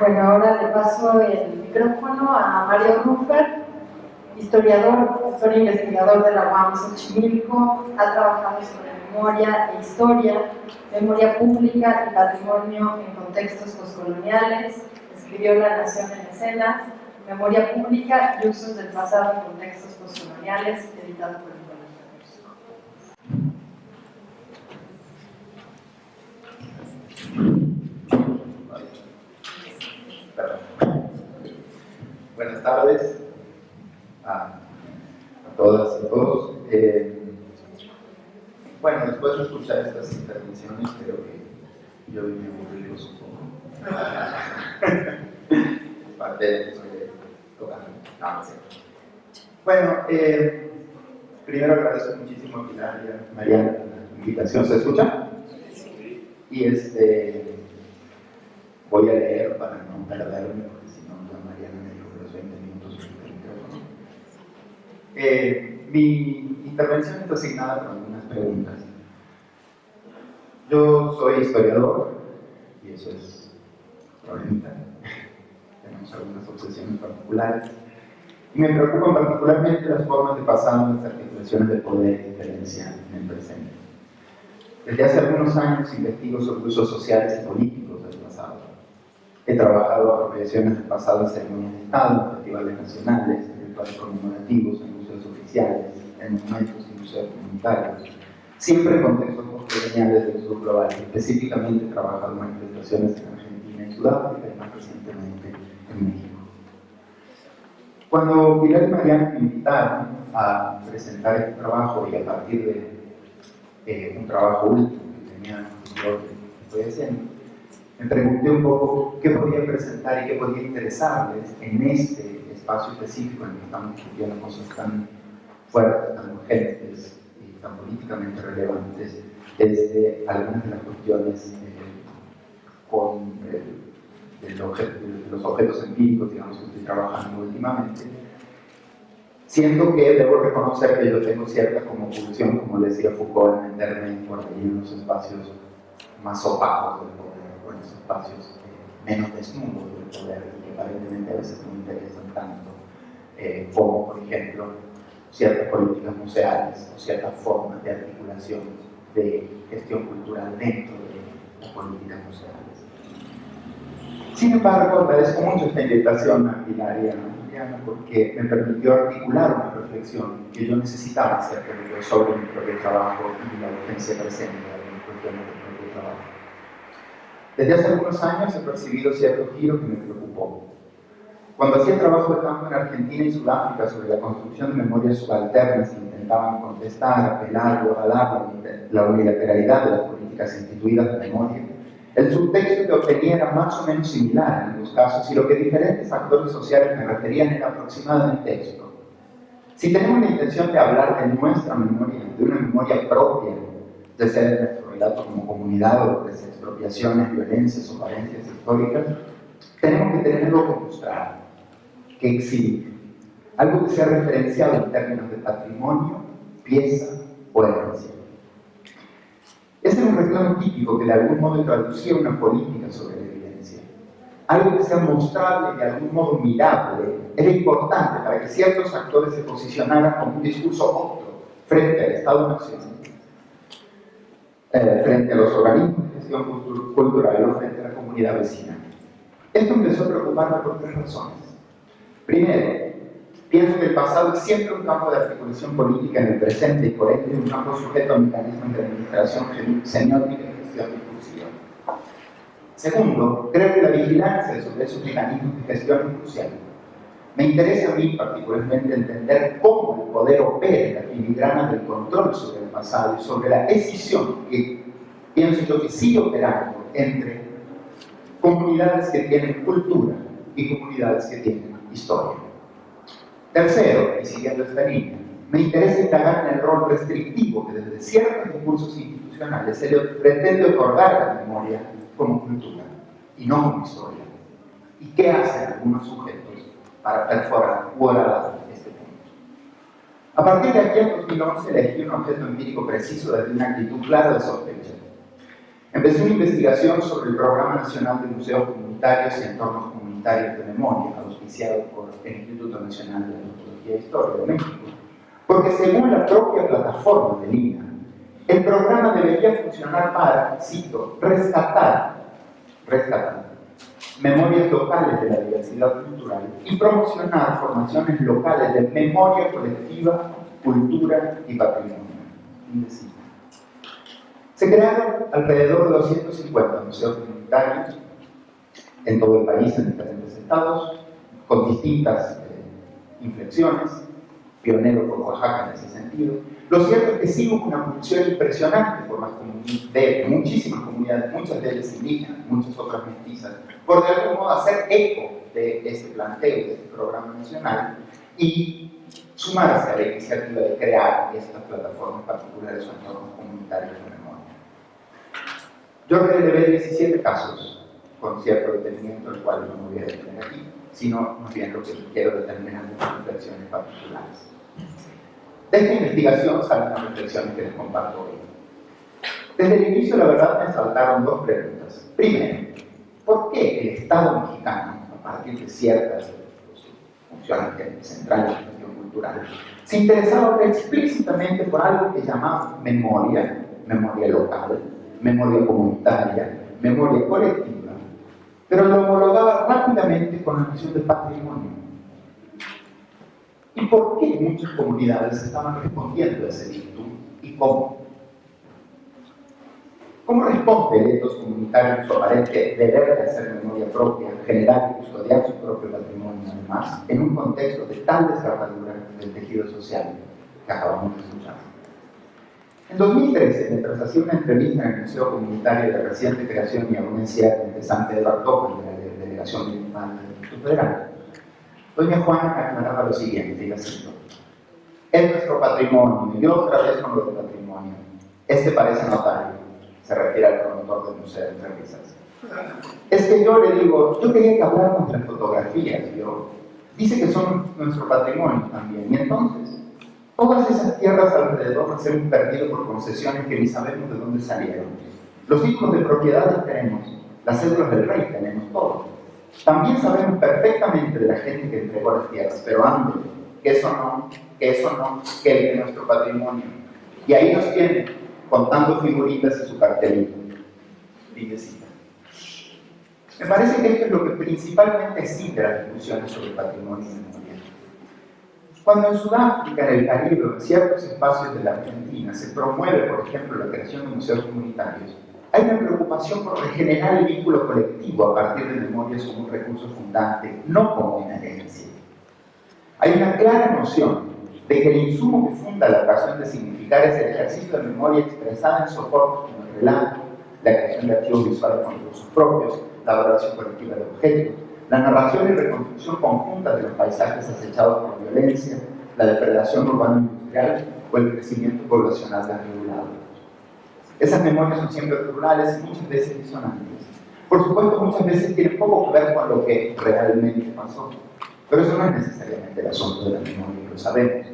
Bueno, ahora le paso el micrófono a Mario Ruffer, historiador, profesor e investigador de la UAM Xochimilco. Ha trabajado sobre memoria e historia, memoria pública y patrimonio en contextos postcoloniales. Escribió La Nación en Escena, Memoria Pública y Usos del Pasado en Contextos Postcoloniales, editado por el Buenas tardes a todas y a todos. Bueno, después de escuchar estas intervenciones, creo que yo vine a aburrirlos un poco. Parte de eso de tocar. No sé. Bueno, primero agradezco muchísimo a Pilar y a Mariana por la invitación. ¿Se escucha? Y voy a leer para no perderme, porque si no, la Mariana me dijo que los 20 minutos frente al micrófono. Mi intervención está asignada con algunas preguntas. Yo soy historiador, y eso es problemita. Tenemos algunas obsesiones particulares. Y me preocupan particularmente las formas de pasado en las articulaciones de poder y diferencia en el presente. Desde hace algunos años investigo sobre usos sociales y políticos del pasado. He trabajado apropiaciones del pasado en ceremonias de Estado, en festivales nacionales, en rituales conmemorativos, en museos oficiales, en monumentos y museos comunitarios, siempre en contextos postcoloniales del sur global. Específicamente he trabajado en manifestaciones en Argentina y Sudáfrica y más recientemente en México. Cuando Pilar y Mariana me invitaron a presentar este trabajo y a partir de un trabajo último que tenía yo que estoy haciendo, me pregunté un poco qué podía presentar y qué podía interesarles en este espacio específico en el que estamos discutiendo cosas tan fuertes, tan urgentes y tan políticamente relevantes, desde algunas de las cuestiones con los objetos empíricos, digamos, que estoy trabajando últimamente, siendo que debo reconocer que yo tengo cierta como pulsión, como decía Foucault, en meterme por ahí en los espacios más opacos del poder, o en los espacios menos desnudos del poder, y que aparentemente a veces no me interesan tanto, como por ejemplo ciertas políticas museales o ciertas formas de articulación de gestión cultural dentro de las políticas museales. Sin embargo, agradezco mucho esta invitación a Pilar y a Mariana porque me permitió articular una reflexión que yo necesitaba hacer sobre mi propio trabajo y la urgencia presente de las cuestiones del propio trabajo. Desde hace algunos años he percibido cierto giro que me preocupó. Cuando hacía trabajo de campo en Argentina y Sudáfrica sobre la construcción de memorias subalternas que intentaban contestar, apelar o avalar la unilateralidad de las políticas instituidas de memoria, el subtexto que obtenía era más o menos similar en ambos casos y lo que diferentes actores sociales me referían era aproximadamente esto. Si tenemos la intención de hablar de nuestra memoria, de una memoria propia, ya sea de nuestro relato como comunidad o de expropiaciones, violencias o carencias históricas, tenemos que tener algo que mostrar, que exhibir, algo que sea referenciado en términos de patrimonio, pieza o herencia. Este era un reclamo típico que de algún modo traducía una política sobre la evidencia. Algo que sea mostrable y de algún modo mirable era importante para que ciertos actores se posicionaran con un discurso otro frente al Estado-Nación, frente a los organismos de gestión cultural o frente a la comunidad vecina. Esto empezó a preocuparme por tres razones. Primero, pienso que el pasado es siempre un campo de articulación política en el presente y por ende un campo sujeto a mecanismos de administración semiótica y gestión discursiva. Segundo, creo que la vigilancia sobre esos mecanismos de gestión es crucial. Me interesa a mí particularmente entender cómo el poder opera en la filigrana del control sobre el pasado y sobre la escisión que pienso yo que sigue operando entre comunidades que tienen cultura y comunidades que tienen historia. Tercero, y siguiendo esta línea, me interesa indagar en el rol restrictivo que desde ciertos discursos institucionales se le pretende otorgar a la memoria como cultura y no como historia. ¿Y qué hacen algunos sujetos para perforar u orar este punto? A partir de aquí, en 2011, elegí un objeto empírico preciso desde una actitud clara de sospecha. Empecé una investigación sobre el Programa Nacional de Museos Comunitarios y Entornos Comunitarios de Memoria, auspiciado por el Instituto Nacional de Antropología e Historia de México, porque según la propia plataforma del INAH, el programa debería funcionar para, cito, rescatar memorias locales de la diversidad cultural y promocionar formaciones locales de memoria colectiva, cultura y patrimonio. Se crearon alrededor de 250 museos comunitarios en todo el país, en diferentes estados, con distintas inflexiones, pionero por Oaxaca en ese sentido. Lo cierto es que sí hubo una función impresionante por las de muchísimas comunidades, muchas de ellas indígenas, muchas otras mestizas, por de algún modo hacer eco de este planteo, de este programa nacional, y sumarse a la iniciativa de crear estas plataformas particulares o entornos comunitarios de memoria. Yo relevé 17 casos con cierto detenimiento, el cual no me voy a detener aquí, sino más bien lo que quiero determinar en unas reflexiones particulares. De esta investigación salen las reflexiones que les comparto hoy. Desde el inicio, la verdad, me saltaron dos preguntas. Primero, ¿por qué el Estado mexicano, a partir de ciertas funciones centrales de la gestión cultural, se interesaba explícitamente por algo que llamaba memoria, memoria local, memoria comunitaria, memoria colectiva, pero lo homologaba rápidamente con la noción de patrimonio? ¿Y por qué muchas comunidades estaban respondiendo a ese dictum y cómo? ¿Cómo responde el ethos comunitario su aparente deber de hacer memoria propia, generar y custodiar su propio patrimonio, además, en un contexto de tal desgarradura del tejido social que acabamos de escuchar? En 2013, mientras hacía una entrevista en el Museo Comunitario de Reciente Creación y Anuencia de San Pedro Artópolis, de la Delegación Municipal del Distrito Federal, doña Juana aclaraba lo siguiente, y la cito: es nuestro patrimonio, y otra vez con lo de patrimonio. Este parece notario, se refiere al promotor del museo, entre risas. Es que yo le digo, yo quería que habláramos de las fotografías, dice que son nuestro patrimonio también, y entonces, todas esas tierras alrededor se han perdido por concesiones que ni sabemos de dónde salieron. Los títulos de propiedad los tenemos, las cédulas del rey tenemos todo. También sabemos perfectamente de la gente que entregó las tierras, pero antes, que eso no, que el de nuestro patrimonio. Y ahí nos tienen, contando figuritas y su cartelito. Fíjese. Me parece que esto es lo que principalmente exige las discusiones sobre patrimonio y memoria. Cuando en Sudáfrica, en el Caribe o en ciertos espacios de la Argentina se promueve, por ejemplo, la creación de museos comunitarios, hay una preocupación por regenerar el vínculo colectivo a partir de memorias como un recurso fundante, no como una herencia. Hay una clara noción de que el insumo que funda la ocasión de significar es el ejercicio de memoria expresada en soportes como el relato, la creación de archivos visuales con recursos propios, la valoración colectiva de objetos, la narración y reconstrucción conjunta de los paisajes acechados por violencia, la depredación urbano-industrial o el crecimiento poblacional desregulado. Esas memorias son siempre plurales y muchas veces disonantes. Por supuesto, muchas veces tienen poco que ver con lo que realmente pasó, pero eso no es necesariamente el asunto de la memoria, lo sabemos.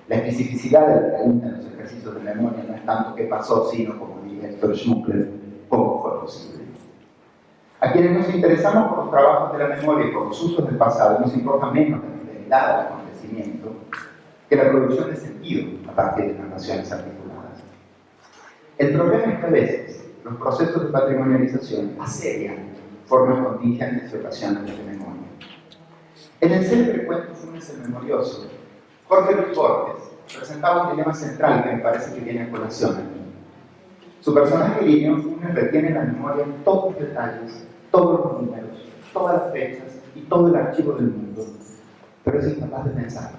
La especificidad de la pregunta en los ejercicios de memoria no es tanto qué pasó, sino, como diría Héctor Schmuckler, cómo fue posible. A quienes nos interesamos por los trabajos de la memoria y por los usos del pasado, nos importa menos la fidelidad del acontecimiento que la producción de sentido a partir de narraciones articuladas. El problema es que a veces los procesos de patrimonialización asedian formas contingentes y ocasiones de memoria. En el célebre cuento Funes el Memorioso, Jorge Luis Borges presentaba un dilema central que me parece que viene a colación aquí. Su personaje Lirio Funes retiene en la memoria todos los detalles, todos los números, todas las fechas y todo el archivo del mundo, pero es incapaz de pensar.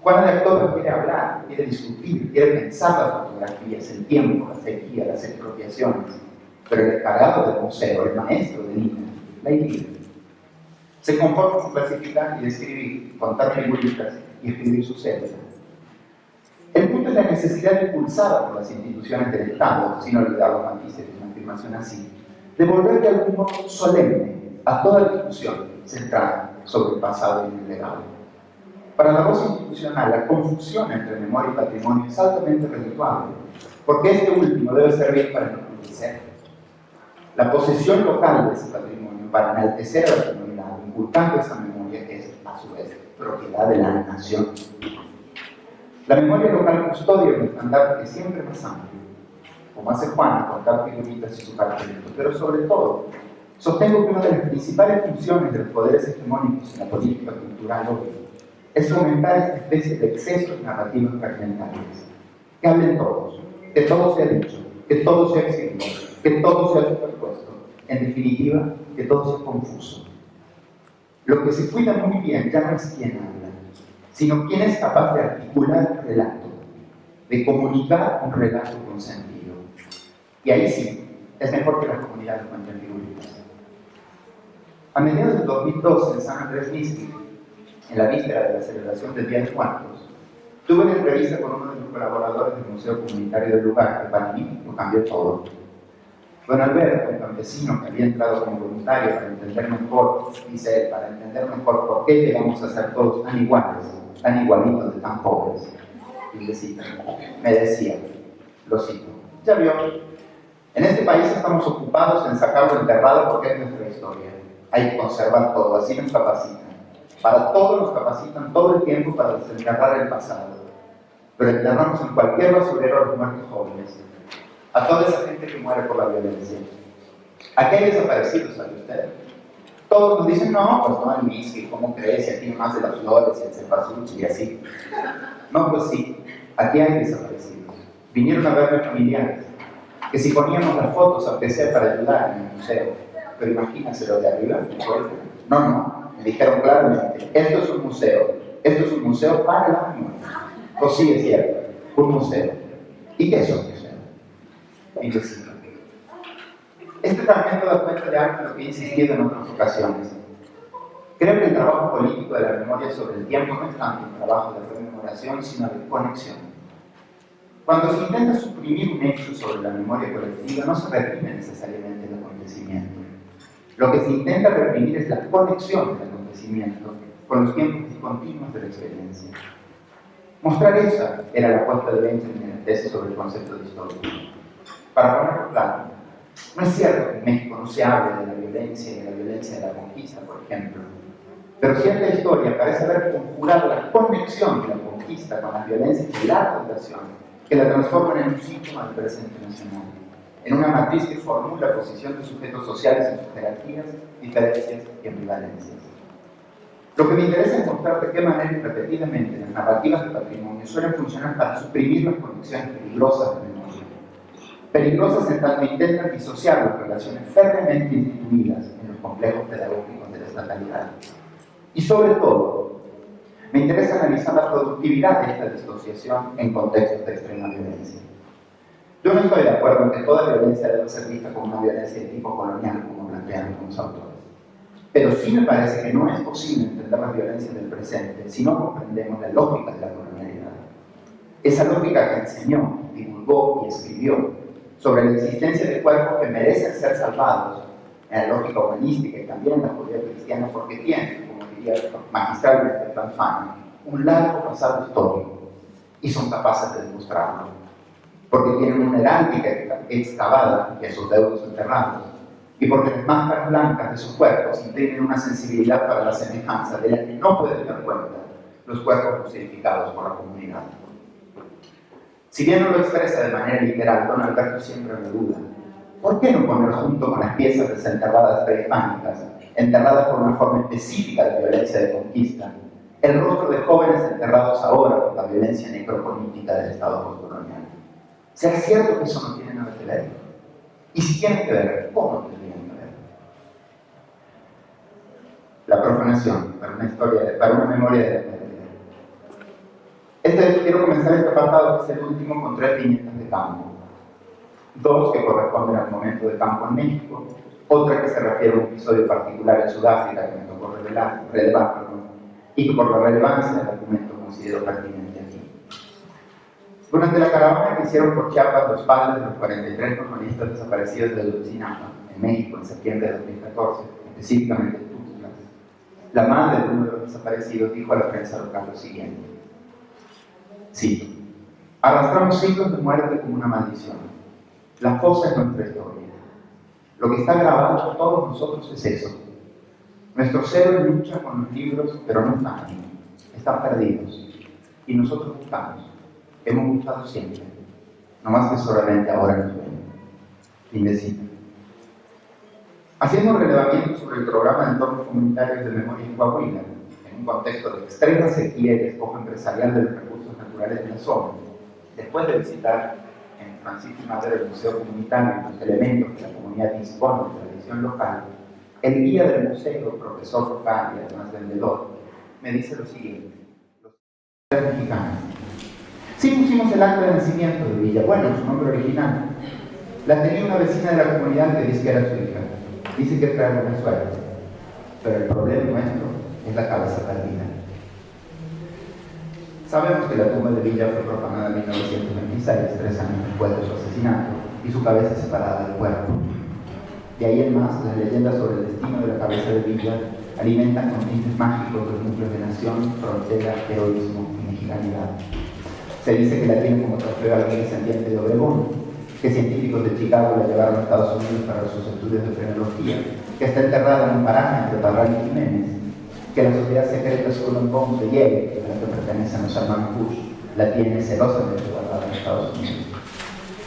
Juan de Actor quiere hablar, quiere discutir, quiere pensar las fotografías, el tiempo, la sequía, las expropiaciones, pero el encargado del museo, el maestro de Lina, la inhibe. Se conforma con clasificar y describir, contar figuritas y escribir sus células. El punto es la necesidad impulsada por las instituciones del Estado, sin olvidar los matices de una afirmación así, de volver de algún modo solemne a toda discusión centrada sobre el pasado y el legado. Para la voz institucional, la confusión entre memoria y patrimonio es altamente redituable, porque este último debe servir para enaltecer. La posesión local de ese patrimonio para enaltecer a la comunidad, inculcando esa memoria que es, a su vez, propiedad de la nación. La memoria local custodia un estandarte que siempre más amplio, como hace Juana con cada figuritas y su cartelito, pero sobre todo, sostengo que una de las principales funciones de los poderes hegemónicos en la política cultural hoy es fomentar esta especie de excesos narrativos fragmentarios, que hablen todos, que todo sea dicho, que todo sea exhibido, que todo sea superpuesto, en definitiva, que todo sea confuso. Lo que se cuida muy bien ya no es quién habla, sino quién es capaz de articular un relato, de comunicar un relato con sentido. Y ahí sí, es mejor que las comunidades cuenten figuritas. A mediados del 2012, en San Andrés Místic, en la víspera de la celebración del Día de Muertos, tuve una entrevista con uno de los colaboradores del Museo Comunitario del lugar, que para mí lo cambió todo. Don Alberto, un campesino que había entrado como voluntario para entender mejor, dice él, para entender mejor por qué llegamos a ser todos tan iguales, tan igualitos de tan pobres. Y me decía, lo cito, ya vio, en este país estamos ocupados en sacarlo enterrado porque es nuestra historia. Hay que conservar todo, así nos capacitan. Para todo nos capacitan todo el tiempo para desenterrar el pasado. Pero enterramos en cualquier basurero a los muertos jóvenes, a toda esa gente que muere por la violencia. Aquí hay desaparecidos, ¿sabe usted? Todos nos dicen, no, pues no, el Miski, ¿cómo crees? Y aquí más de las flores y el cempasúchil y así. No, pues sí, aquí hay desaparecidos. Vinieron a verme familiares, que si poníamos las fotos, aunque sea para ayudar en el museo, pero imagínense lo de arriba, no, me dijeron claramente, esto es un museo para la memoria. Pues sí, es cierto, un museo. ¿Y qué es un museo? Indecible. Este fragmento da cuenta de algo en lo que he insistido en otras ocasiones. Creo que el trabajo político de la memoria sobre el tiempo no es tanto un trabajo de rememoración, sino de conexión. Cuando se intenta suprimir un hecho sobre la memoria colectiva, no se reprime necesariamente el acontecimiento. Lo que se intenta reprimir es la conexión del acontecimiento con los tiempos discontinuos de la experiencia. Mostrar esa era la apuesta de Benjamin en la tesis sobre el concepto de historia. Para ponerlo claro, no es cierto que en México no se hable de la violencia y de la violencia de la conquista, por ejemplo, pero cierta historia parece haber conjurado la conexión de la conquista con las violencias de la fundación, que la transforman en un síntoma del presente nacional, en una matriz que formula posición de sujetos sociales en sus jerarquías, diferencias y ambivalencias. Lo que me interesa es mostrar de qué manera y repetidamente las narrativas de patrimonio suelen funcionar para suprimir las conexiones peligrosas de memoria. Peligrosas en tanto intentan disociar las relaciones férreamente instituidas en los complejos pedagógicos de la estatalidad. Y sobre todo, me interesa analizar la productividad de esta disociación en contextos de extrema violencia. Yo no estoy de acuerdo en que toda violencia debe ser vista como una violencia de tipo colonial, como plantean algunos autores. Pero sí me parece que no es posible entender las violencias del presente si no comprendemos la lógica de la colonialidad. Esa lógica que enseñó, divulgó y escribió sobre la existencia de cuerpos que merecen ser salvados en la lógica humanística y también en la judía cristiana, porque tienen, como diría magistralmente Franz Fanon, un largo pasado histórico y son capaces de demostrarlo, porque tienen una heráldica excavada y a sus deudos enterrados, y porque las máscaras blancas de sus cuerpos imprimen una sensibilidad para la semejanza de la que no pueden dar cuenta los cuerpos crucificados por la comunidad. Si bien no lo expresa de manera literal, don Alberto siempre me duda. ¿Por qué no poner junto con las piezas desenterradas prehispánicas, enterradas por una forma específica de violencia de conquista, el rostro de jóvenes enterrados ahora por la violencia necropolítica del Estado postcolonial? ¿Será cierto que eso no tiene nada que ver? Y si tiene que ver, ¿cómo tendrían que ver? La profanación, para una memoria de la pérdida. Quiero comenzar este apartado, que es el último, con 3 viñetas de campo. 2 que corresponden al momento de campo en México, otra que se refiere a un episodio particular en Sudáfrica que me tocó relevar, y que por la relevancia del argumento considero pertinente aquí. Durante la caravana que hicieron por Chiapas los padres de los 43 normalistas desaparecidos de Ayotzinapa, en México, en septiembre de 2014, específicamente en Tuxtla, la madre de uno de los desaparecidos dijo a la prensa local lo siguiente: sí, arrastramos siglos de muerte como una maldición. La fosa es nuestra historia. Lo que está grabado por todos nosotros es eso. Nuestro cerebro lucha con los libros, pero no están ahí. Están perdidos. Y nosotros buscamos. Hemos buscado siempre. No más que solamente ahora nos ven. Indecito. Haciendo un relevamiento sobre el programa de entornos comunitarios de memoria en Coahuila, en un contexto de extrema sequía y despojo empresarial de los recursos naturales de la zona, después de visitar en Francisco y Madero el Museo Comunitario y los elementos que la comunidad dispone de tradición local, el guía del museo, profesor local y además vendedor, me dice lo siguiente: los mexicanos. Sí pusimos el acta de nacimiento de Villa, bueno, su nombre original. La tenía una vecina de la comunidad que dice que era su hija. Dice que trae buena suerte. Pero el problema nuestro es la cabeza perdida. Sabemos que la tumba de Villa fue profanada en 1926, 3 años después de su asesinato, y su cabeza separada del cuerpo. De ahí en más, las leyendas sobre el destino de la cabeza de Villa alimentan con tintes mágicos los núcleos de nación, frontera, heroísmo y mexicanidad. Se dice que la tiene como trofeo algún descendiente de Obregón, que científicos de Chicago la llevaron a Estados Unidos para sus estudios de frenología, que está enterrada en un paraje entre Parral y Jiménez, que la sociedad secreta Skull and Bones de Yale, a la que pertenecen los hermanos Bush, la tiene celosamente guardada en Estados Unidos.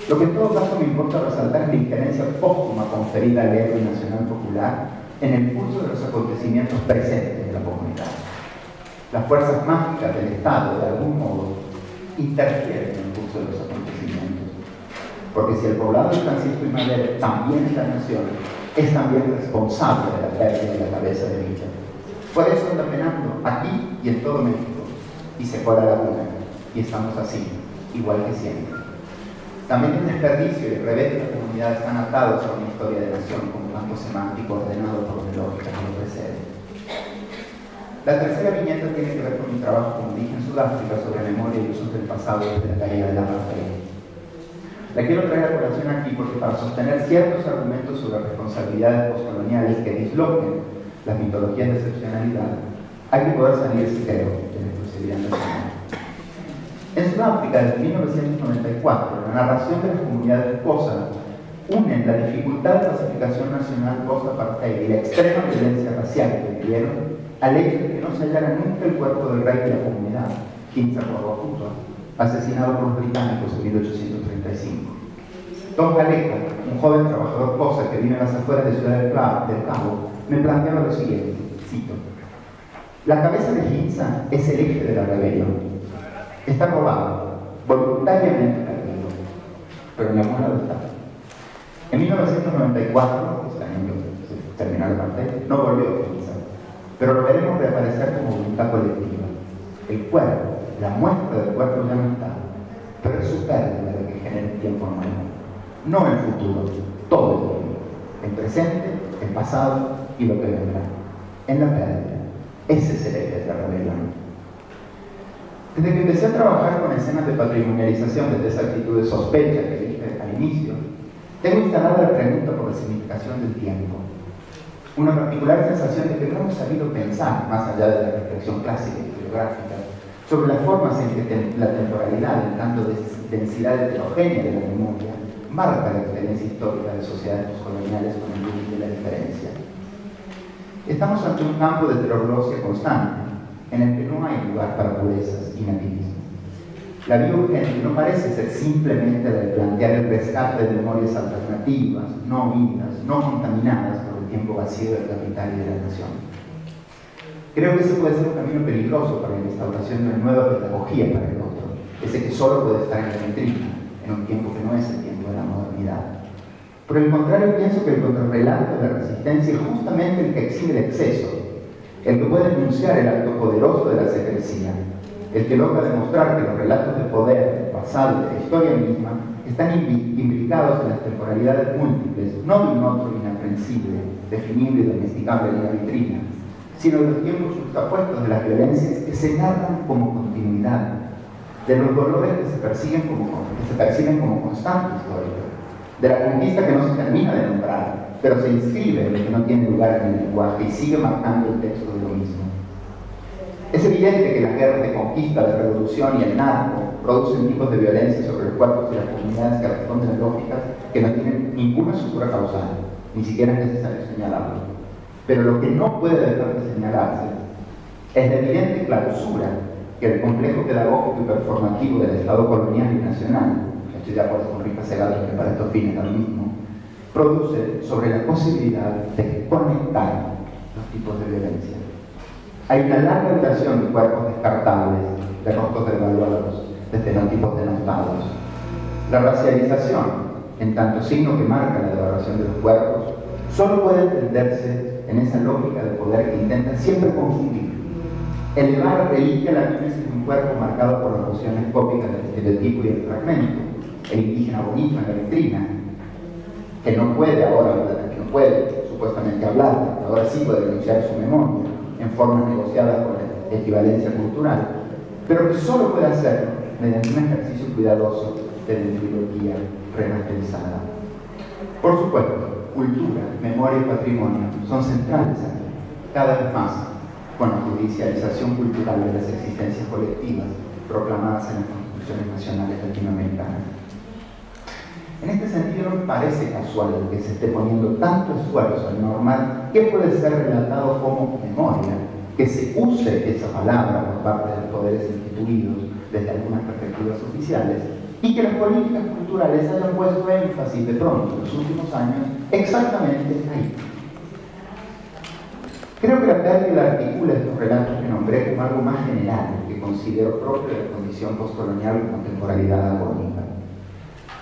Lo que en todo caso me importa resaltar es la injerencia póstuma conferida al héroe nacional popular en el curso de los acontecimientos presentes de la comunidad. Las fuerzas mágicas del Estado, de algún modo, interfieren en el curso de los acontecimientos. Porque si el poblado de Francisco y Madero también es la nación, es también responsable de la pérdida de la cabeza de Villa. Por eso anda penando aquí y en todo México, y se cuela la luna, y estamos así, igual que siempre. También el desperdicio y el revés de la comunidad están atados a una historia de nación como campo semántico ordenado por una lógica que lo precede. La tercera viñeta tiene que ver con mi trabajo, como dije, en Sudáfrica sobre memoria y usos del pasado desde la caída de la apartheid. La quiero traer a colación aquí porque para sostener ciertos argumentos sobre responsabilidades postcoloniales que disloquen las mitologías de excepcionalidad, hay que poder salirse, creo, de la exclusividad nacional. En Sudáfrica, desde 1994, la narración de las comunidades COSA unen la dificultad de pacificación nacional post-apartheid y la extrema violencia racial que vivieron al hecho de que no se hallara nunca el cuerpo del rey de la comunidad, Kinsa Korwakuto, asesinado por los británicos en 1835. Tom Galeka, un joven trabajador COSA que vive en las afueras de Ciudad del Cabo, me planteaba lo siguiente, cito: la cabeza de Kinsa es el eje de la rebelión. Está robado, voluntariamente perdido, pero en algún lado está. En 1994, el año que se terminó el apartheid, no volvió Kinsa, pero lo veremos reaparecer como voluntad colectiva. El cuerpo, la muestra del cuerpo ya no está, pero es su pérdida la que genera el tiempo nuevo. No el futuro, todo el tiempo. El presente, el pasado y lo que vendrá. En la pérdida. Ese es el eje de la rebelión. Desde que empecé a trabajar con escenas de patrimonialización desde esa actitud de sospecha que dije al inicio, tengo instalada la pregunta por la significación del tiempo. Una particular sensación de que no hemos sabido pensar, más allá de la reflexión clásica y geográfica, sobre las formas en que la temporalidad, en tanto de densidad heterogénea de la memoria, marca la experiencia histórica de sociedades postcoloniales con el límite de la diferencia. Estamos ante un campo de heteroglossia constante, en el que no hay lugar para purezas y nativismo. La vía urgente no parece ser simplemente la de plantear el rescate de memorias alternativas, no vidas, no contaminadas por el tiempo vacío del capital y de la nación. Creo que ese puede ser un camino peligroso para la instauración de una nueva pedagogía para el otro, ese que solo puede estar en la vitrina, en un tiempo que no es el tiempo de la modernidad. Por el contrario, pienso que el contrarrelato de la resistencia es justamente el que exhibe el exceso, el que puede denunciar el acto poderoso de la secrecía, el que logra demostrar que los relatos de poder, del pasado y de la historia misma están implicados en las temporalidades múltiples, no de un otro inaprensible, definible y domesticable en la vitrina, sino de los tiempos justapuestos de las violencias que se narran como continuidad, de los dolores que se perciben como constante histórica, de la conquista que no se termina de nombrar, pero se inscribe en lo que no tiene lugar en el lenguaje y sigue marcando el texto de lo mismo. Es evidente que las guerras de conquista, de revolución y el narco producen tipos de violencia sobre los cuerpos y las comunidades que responden a lógicas que no tienen ninguna estructura causal, ni siquiera es necesario señalarlo. Pero lo que no puede dejar de señalarse es la evidente clausura que el complejo pedagógico y performativo del Estado colonial y nacional, estoy de acuerdo con Rita Segato que para estos fines es lo mismo, produce sobre la posibilidad de conectar los tipos de violencia. Hay una larga duración de cuerpos descartables, de rostros devaluados, de fenotipos denostados. La racialización, en tanto signo que marca la devaluación de los cuerpos, solo puede entenderse en esa lógica de poder que intenta siempre confundir, elevar reliquia la mimesis de un cuerpo marcado por las nociones cópicas del estereotipo y el fragmento, el indígena bonito en la vitrina, que no puede ahora hablar, que no puede supuestamente hablar, ahora sí puede denunciar su memoria en formas negociadas con la equivalencia cultural, pero que solo puede hacerlo mediante un ejercicio cuidadoso de dendrología remasterizada. Por supuesto, cultura, memoria y patrimonio son centrales aquí, cada vez más, con la judicialización cultural de las existencias colectivas proclamadas en las constituciones nacionales latinoamericanas. En este sentido, no me parece casual que se esté poniendo tanto esfuerzo en normar qué puede ser relatado como memoria, que se use esa palabra por parte de los poderes instituidos desde algunas perspectivas oficiales, y que las políticas culturales hayan puesto énfasis de pronto en los últimos años exactamente ahí. Creo que la pérdida articula estos relatos que nombré como algo más general que considero propio de la condición postcolonial y contemporaneidad agónica.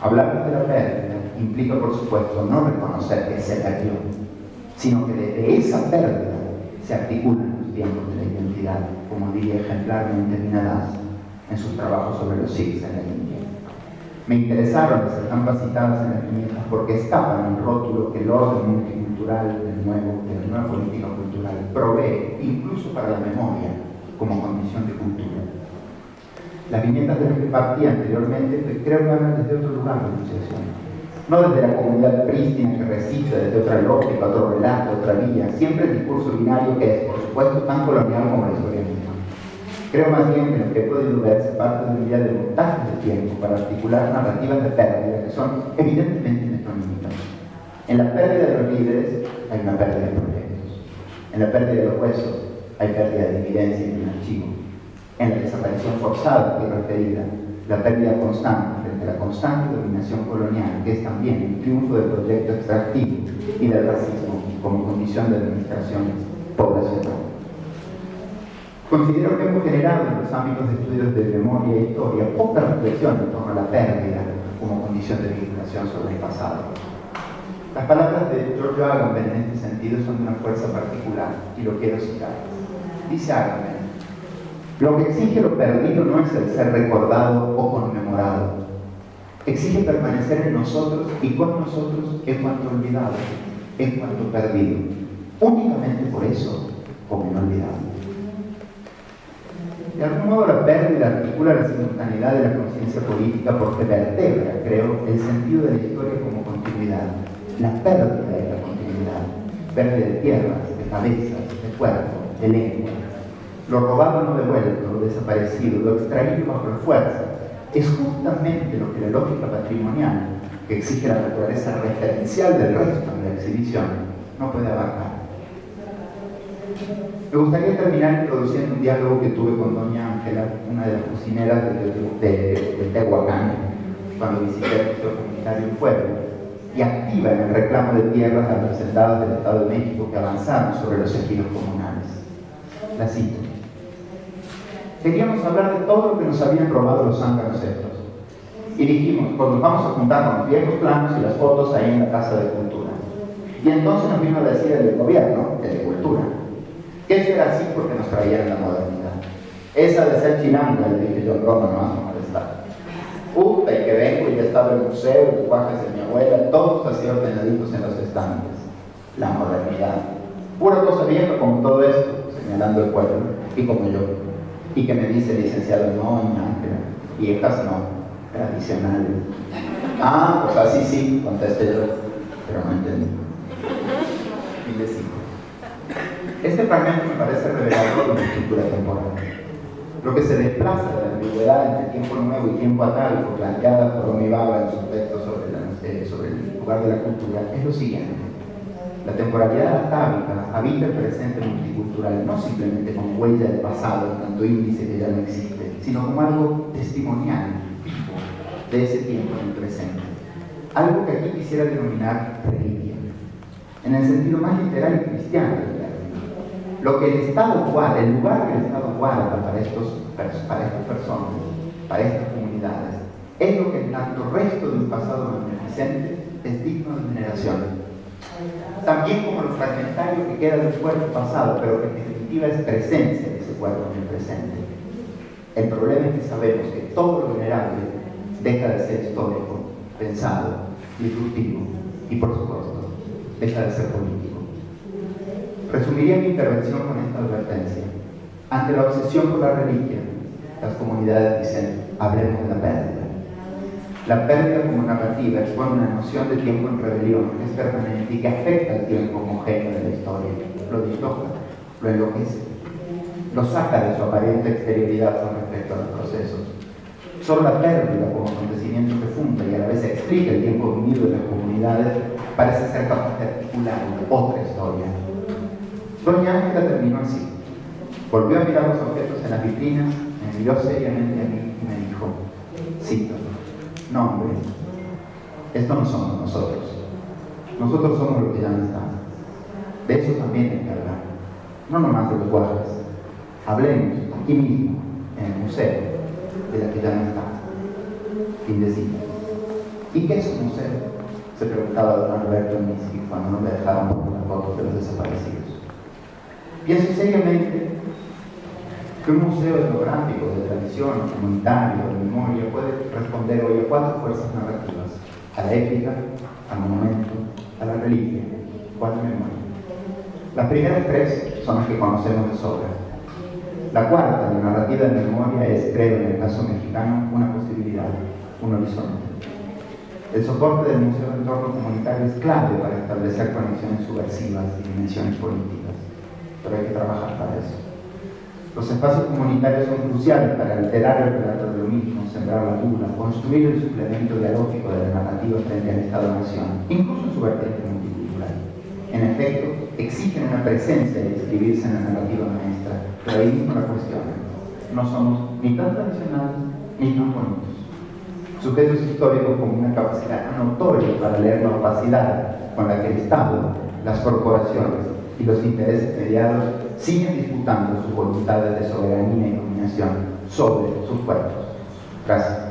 Hablar de la pérdida implica, por supuesto, no reconocer que se perdió, sino que desde esa pérdida se articulan los tiempos de la identidad, como diría ejemplarmente Minadás en sus trabajos sobre los Sikhs en la India. Me interesaron las estampas citadas en las viñetas porque escapan el rótulo que el orden multicultural de la nueva política cultural provee, incluso para la memoria, como condición de cultura. Las viñetas de las que partí anteriormente creo que hablan desde otro lugar de enunciación, no desde la comunidad prístina que resiste desde otra lógica, otro relato, otra vía, siempre el discurso binario que es, por supuesto, tan colonial como la historia misma. Creo más bien que lo que he podido ver se parte de una idea de montajes de tiempo para articular narrativas de pérdida que son evidentemente metonímicas. En la pérdida de los líderes hay una pérdida de proyectos. En la pérdida de los huesos hay pérdida de evidencia en un archivo. En la desaparición forzada y referida, la pérdida constante frente a la constante dominación colonial, que es también el triunfo del proyecto extractivo y del racismo como condición de administración poblacional. Considero que hemos generado en los ámbitos de estudios de memoria e historia poca reflexión en torno a la pérdida como condición de vinculación sobre el pasado. Las palabras de Giorgio Agamben en este sentido son de una fuerza particular y lo quiero citar. Dice Agamben: lo que exige lo perdido no es el ser recordado o conmemorado. Exige permanecer en nosotros y con nosotros en cuanto olvidado, en cuanto perdido. Únicamente por eso, como inolvidable. De algún modo la pérdida articula la simultaneidad de la conciencia política porque vertebra, creo, el sentido de la historia como continuidad. La pérdida de la continuidad, pérdida de tierras, de cabezas, de cuerpo, de lengua. Lo robado no devuelto, lo desaparecido, lo extraído bajo la fuerza, es justamente lo que la lógica patrimonial, que exige la naturaleza referencial del resto de la exhibición, no puede abarcar. Me gustaría terminar introduciendo un diálogo que tuve con doña Ángela, una de las cocineras de Tehuacán, cuando visité el Museo Comunitario en Puebla, y activa en el reclamo de tierras a los representados del Estado de México que avanzaron sobre los ejidos comunales. La cito: queríamos hablar de todo lo que nos habían robado los zánganos estos. Y dijimos, pues nos vamos a juntar con los viejos planos y las fotos ahí en la Casa de Cultura. Y entonces nos vino a decir el del gobierno, el de Cultura, que eso era así porque nos traían la modernidad. Esa de ser chilanga, le dije yo en Roma, no vas a molestar. Puta, y que vengo y ya estaba el museo, los guajes de mi abuela, todos así ordenaditos en los estantes. La modernidad. Pura cosa vieja como todo esto, señalando el pueblo, y como yo. Y que me dice el licenciado, no, doña Ángela, viejas no, tradicionales. Ah, pues así sí, contesté yo, pero no entendí. Y le sigo. Este fragmento me parece revelador de la estructura temporal. Lo que se desplaza de la ambigüedad entre tiempo nuevo y tiempo atávico planteada por Omibaba en su texto sobre el lugar de la cultura es lo siguiente. La temporalidad atávica habita el presente multicultural, no simplemente como huella del pasado, tanto índice que ya no existe, sino como algo testimonial, vivo, de ese tiempo en el presente. Algo que aquí quisiera denominar reliquia, en el sentido más literal y cristiano del término. Lo que el Estado guarda, el lugar que el Estado guarda para estas personas, para estas comunidades, es lo que en tanto resto de un pasado beneficente es digno de veneración. También como lo fragmentario que queda del cuerpo pasado, pero que en definitiva es presencia de ese cuerpo en el presente. El problema es que sabemos que todo lo venerable deja de ser histórico, pensado, disruptivo y, por supuesto, deja de ser político. Resumiría mi intervención con esta advertencia. Ante la obsesión por la reliquia, las comunidades dicen, hablemos de la pérdida. La pérdida como narrativa expone una noción de tiempo en rebelión que es permanente y que afecta al tiempo homogéneo de la historia, lo disloca, lo enloquece, lo saca de su aparente exterioridad con respecto a los procesos. Solo la pérdida como acontecimiento que funda y a la vez explica el tiempo vivido de las comunidades parece ser capaz de articular otra historia. Doña Ángela terminó así. Volvió a mirar los objetos en las vitrinas, me miró seriamente a mí y me dijo, cito, no, hombre, esto no somos nosotros. Nosotros somos lo que ya no está. De eso también hay que hablar. No nomás de los guardas. Hablemos aquí mismo, en el museo, de la que ya no está. Fin de cita. ¿Y qué es un museo? Se preguntaba don Alberto Miski cuando no me dejaban poner las fotos de los desaparecidos. Pienso seriamente que un museo etnográfico de tradición, comunitario, de memoria, puede responder hoy a 4 fuerzas narrativas: a la épica, al monumento, a la reliquia o a la memoria. Las primeras 3 son las que conocemos de sobra. La cuarta, la narrativa de memoria, es, creo, en el caso mexicano, una posibilidad, un horizonte. El soporte del Museo de Entorno Comunitario es clave para establecer conexiones subversivas y dimensiones políticas, pero hay que trabajar para eso. Los espacios comunitarios son cruciales para alterar el relato de lo mismo, sembrar la duda, construir el suplemento dialógico de la narrativa frente al Estado-Nación, incluso en su vertiente multicultural. En efecto, exigen una presencia de inscribirse en la narrativa maestra, pero ahí mismo la cuestión. No somos ni tan tradicionales ni tan bonitos. Sujetos históricos con una capacidad notoria para leer la opacidad con la que el Estado, las corporaciones y los intereses mediados siguen disputando sus voluntades de soberanía y dominación sobre sus cuerpos. Gracias.